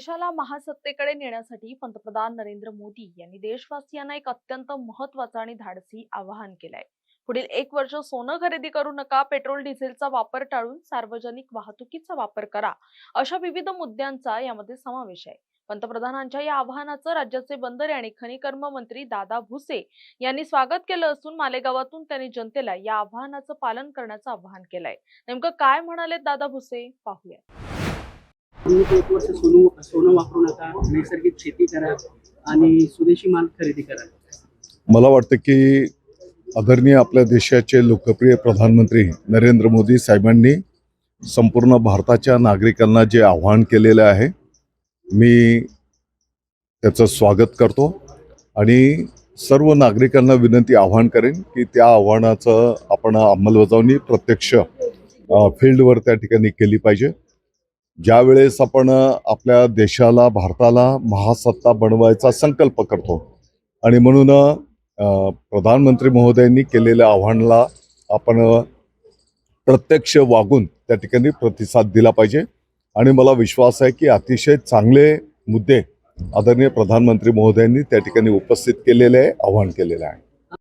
देशाला महासत्तेकडे नेण्यासाठी पंतप्रधान नरेंद्र मोदी यांनी देशवासियांना एक अत्यंत महत्त्वाचं आणि धाडसी आवाहन केलंय। पुढील 1 वर्ष सोनं खरेदी करू नका, पेट्रोल डिझेलचा वापर टाळून सार्वजनिक वाहतुकीचा वापर करा, अशा विविध मुद्द्यांचा यामध्ये समावेश आहे। पंतप्रधानांच्या या आवाहनाचं राज्याचे बंदरे आणि खनिकर्म मंत्री दादा भुसे यांनी स्वागत केलं असून मालेगावातून त्यांनी जनतेला या आवाहनाचं पालन करण्याचं आवाहन केलंय। नेमकं काय म्हणाले दादा भुसे पाहूया। 1 वर्ष सोनं वापरू नका, नैसर्गिक शेती करा आणि स्वदेशी माल खरेदी करा। मला वाटतं की आदरणीय आपल्या देशाचे लोकप्रिय प्रधानमंत्री नरेंद्र मोदी साहेबांनी संपूर्ण भारताच्या नागरिकांना जे आव्हान केलेले आहे, मी त्याचं स्वागत करतो आणि सर्व नागरिकांना विनंती आवाहन करेन की त्या आव्हानाचं आपण अंमलबजावणी प्रत्यक्ष फील्डवर त्या ठिकाणी केली पाहिजे। ज्या वेळेस आपण आपल्या देशाला, भारताला महासत्ता बनवायचा संकल्प करतो आणि म्हणून प्रधानमंत्री महोदयांनी केलेल्या आव्हानाला आपण प्रत्यक्ष वागून त्या ठिकाणी प्रतिसाद दिला पाहिजे आणि मला विश्वास आहे की अतिशय चांगले मुद्दे आदरणीय प्रधानमंत्री महोदयांनी त्या ठिकाणी उपस्थित केलेले आहे, आव्हान केलेले आहे।